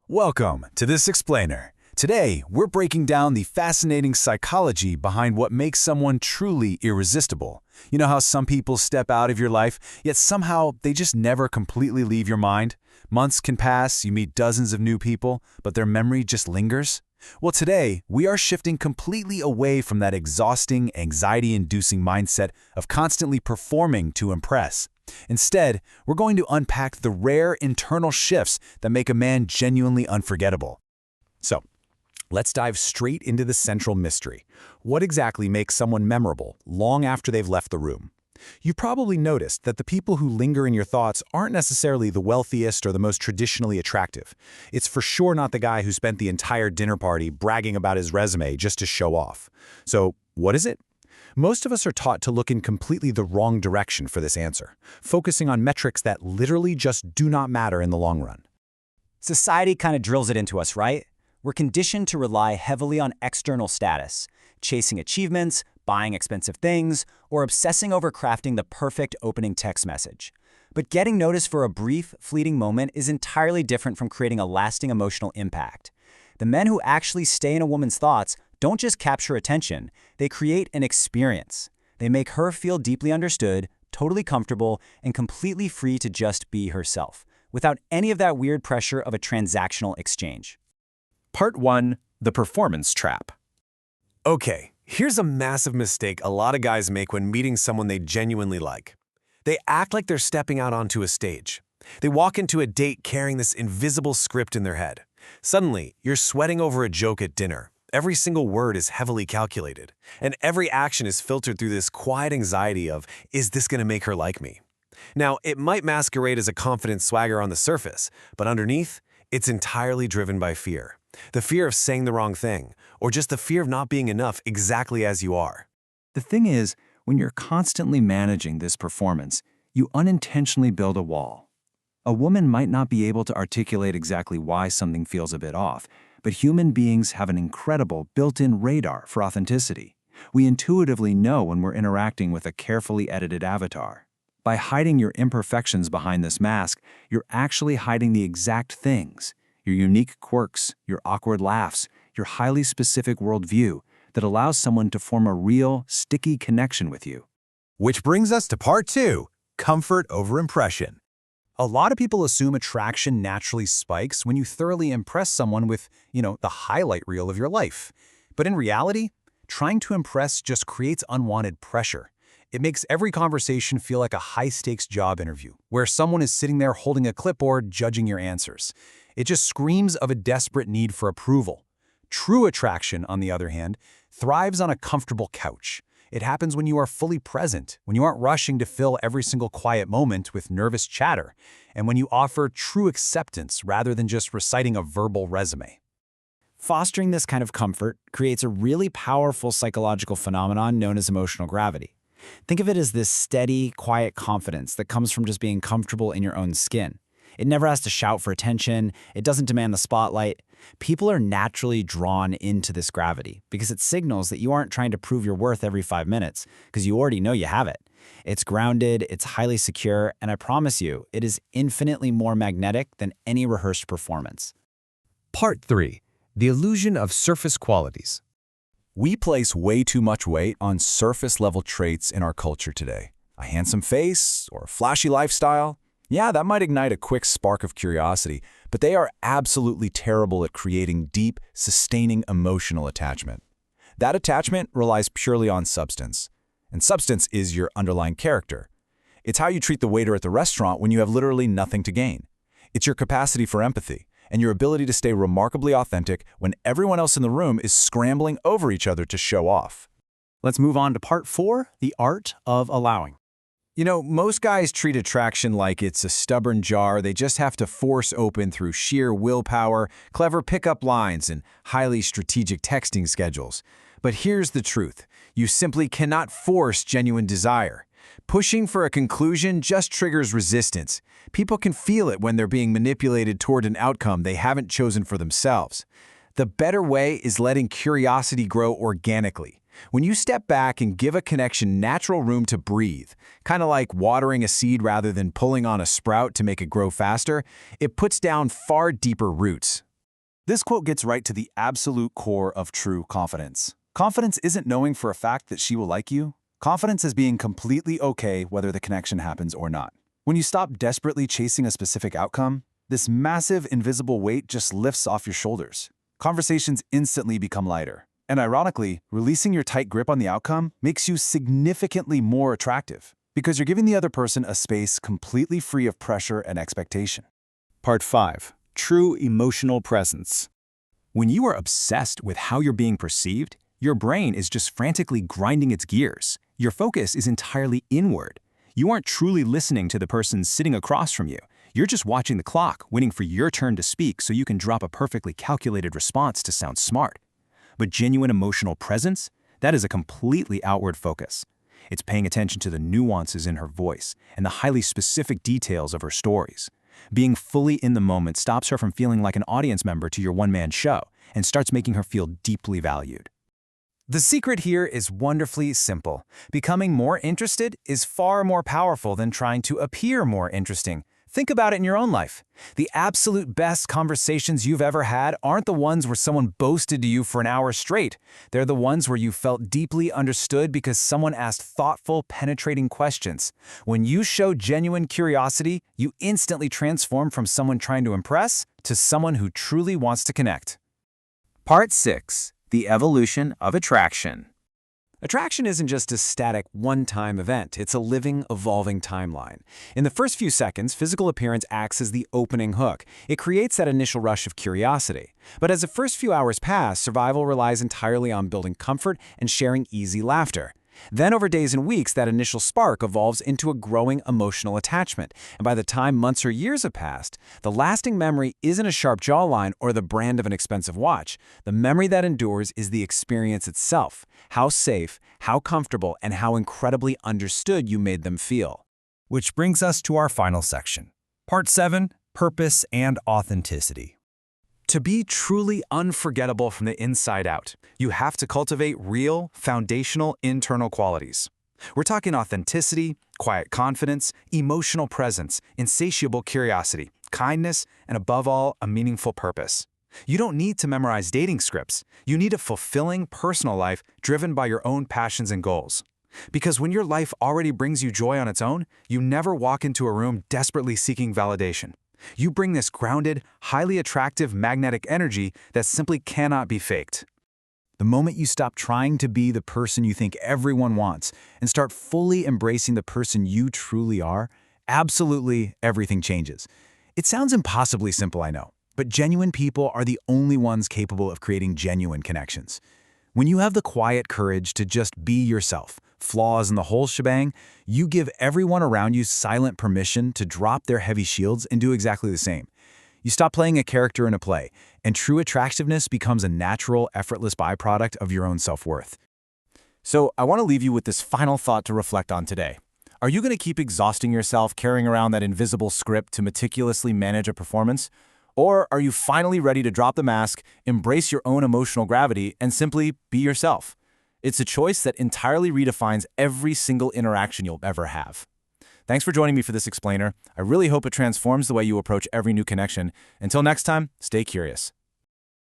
Welcome to This Explainer. Today, we're breaking down the fascinating psychology behind what makes someone truly irresistible. You know how some people step out of your life, yet somehow they just never completely leave your mind? Months can pass, you meet dozens of new people, but their memory just lingers? Well, today, we are shifting completely away from that exhausting, anxiety-inducing mindset of constantly performing to impress. Instead, we're going to unpack the rare internal shifts that make a man genuinely unforgettable. So, let's dive straight into the central mystery. What exactly makes someone memorable long after they've left the room? You've probably noticed that the people who linger in your thoughts aren't necessarily the wealthiest or the most traditionally attractive. It's for sure not the guy who spent the entire dinner party bragging about his resume just to show off. So, what is it? Most of us are taught to look in completely the wrong direction for this answer, focusing on metrics that literally just do not matter in the long run. Society kind of drills it into us, right? We're conditioned to rely heavily on external status, chasing achievements, buying expensive things, or obsessing over crafting the perfect opening text message. But getting noticed for a brief, fleeting moment is entirely different from creating a lasting emotional impact. The men who actually stay in a woman's thoughts don't just capture attention, they create an experience. They make her feel deeply understood, totally comfortable, and completely free to just be herself, without any of that weird pressure of a transactional exchange. Part 1. The Performance Trap. Okay, here's a massive mistake a lot of guys make when meeting someone they genuinely like. They act like they're stepping out onto a stage. They walk into a date carrying this invisible script in their head. Suddenly, you're sweating over a joke at dinner. Every single word is heavily calculated, and every action is filtered through this quiet anxiety of, is this going to make her like me? Now, it might masquerade as a confident swagger on the surface, but underneath, it's entirely driven by fear. The fear of saying the wrong thing, or just the fear of not being enough exactly as you are. The thing is, when you're constantly managing this performance, you unintentionally build a wall. A woman might not be able to articulate exactly why something feels a bit off, but human beings have an incredible built-in radar for authenticity. We intuitively know when we're interacting with a carefully edited avatar. By hiding your imperfections behind this mask, you're actually hiding the exact things, your unique quirks, your awkward laughs, your highly specific worldview that allows someone to form a real, sticky connection with you. Which brings us to part 2, comfort over impression. A lot of people assume attraction naturally spikes when you thoroughly impress someone with, the highlight reel of your life. But in reality, trying to impress just creates unwanted pressure. It makes every conversation feel like a high-stakes job interview, where someone is sitting there holding a clipboard judging your answers. It just screams of a desperate need for approval. True attraction, on the other hand, thrives on a comfortable couch. It happens when you are fully present, when you aren't rushing to fill every single quiet moment with nervous chatter, and when you offer true acceptance rather than just reciting a verbal resume. Fostering this kind of comfort creates a really powerful psychological phenomenon known as emotional gravity. Think of it as this steady, quiet confidence that comes from just being comfortable in your own skin. It never has to shout for attention. It doesn't demand the spotlight. People are naturally drawn into this gravity because it signals that you aren't trying to prove your worth every 5 minutes because you already know you have it. It's grounded, it's highly secure, and I promise you, it is infinitely more magnetic than any rehearsed performance. Part 3. The Illusion of Surface Qualities. We place way too much weight on surface-level traits in our culture today. A handsome face or a flashy lifestyle. Yeah, that might ignite a quick spark of curiosity, but they are absolutely terrible at creating deep, sustaining emotional attachment. That attachment relies purely on substance, and substance is your underlying character. It's how you treat the waiter at the restaurant when you have literally nothing to gain. It's your capacity for empathy, and your ability to stay remarkably authentic when everyone else in the room is scrambling over each other to show off. Let's move on to part 4, the art of allowing. Most guys treat attraction like it's a stubborn jar they just have to force open through sheer willpower, clever pickup lines, and highly strategic texting schedules. But here's the truth. You simply cannot force genuine desire. Pushing for a conclusion just triggers resistance. People can feel it when they're being manipulated toward an outcome they haven't chosen for themselves. The better way is letting curiosity grow organically. When you step back and give a connection natural room to breathe, kind of like watering a seed rather than pulling on a sprout to make it grow faster, it puts down far deeper roots. This quote gets right to the absolute core of true confidence. Confidence isn't knowing for a fact that she will like you. Confidence is being completely okay whether the connection happens or not. When you stop desperately chasing a specific outcome, this massive invisible weight just lifts off your shoulders. Conversations instantly become lighter. And ironically, releasing your tight grip on the outcome makes you significantly more attractive because you're giving the other person a space completely free of pressure and expectation. Part 5. True emotional presence. When you are obsessed with how you're being perceived, your brain is just frantically grinding its gears. Your focus is entirely inward. You aren't truly listening to the person sitting across from you. You're just watching the clock, waiting for your turn to speak so you can drop a perfectly calculated response to sound smart. But genuine emotional presence, that is a completely outward focus. It's paying attention to the nuances in her voice and the highly specific details of her stories. Being fully in the moment stops her from feeling like an audience member to your one-man show and starts making her feel deeply valued. The secret here is wonderfully simple. Becoming more interested is far more powerful than trying to appear more interesting. Think about it in your own life. The absolute best conversations you've ever had aren't the ones where someone boasted to you for an hour straight. They're the ones where you felt deeply understood because someone asked thoughtful, penetrating questions. When you show genuine curiosity, you instantly transform from someone trying to impress to someone who truly wants to connect. Part 6. The evolution of attraction. Attraction isn't just a static, one-time event. It's a living, evolving timeline. In the first few seconds, physical appearance acts as the opening hook. It creates that initial rush of curiosity. But as the first few hours pass, survival relies entirely on building comfort and sharing easy laughter. Then over days and weeks, that initial spark evolves into a growing emotional attachment. And by the time months or years have passed, the lasting memory isn't a sharp jawline or the brand of an expensive watch. The memory that endures is the experience itself, how safe, how comfortable, and how incredibly understood you made them feel. Which brings us to our final section. Part 7. Purpose and authenticity. To be truly unforgettable from the inside out, you have to cultivate real, foundational internal qualities. We're talking authenticity, quiet confidence, emotional presence, insatiable curiosity, kindness, and above all, a meaningful purpose. You don't need to memorize dating scripts. You need a fulfilling personal life driven by your own passions and goals. Because when your life already brings you joy on its own, you never walk into a room desperately seeking validation. You bring this grounded, highly attractive magnetic energy that simply cannot be faked. The moment you stop trying to be the person you think everyone wants and start fully embracing the person you truly are, absolutely everything changes. It sounds impossibly simple, I know, but genuine people are the only ones capable of creating genuine connections. When you have the quiet courage to just be yourself, flaws in the whole shebang, you give everyone around you silent permission to drop their heavy shields and do exactly the same. You stop playing a character in a play, and true attractiveness becomes a natural, effortless byproduct of your own self-worth. So I want to leave you with this final thought to reflect on today. Are you going to keep exhausting yourself carrying around that invisible script to meticulously manage a performance? Or are you finally ready to drop the mask, embrace your own emotional gravity, and simply be yourself? It's a choice that entirely redefines every single interaction you'll ever have. Thanks for joining me for this explainer. I really hope it transforms the way you approach every new connection. Until next time, stay curious.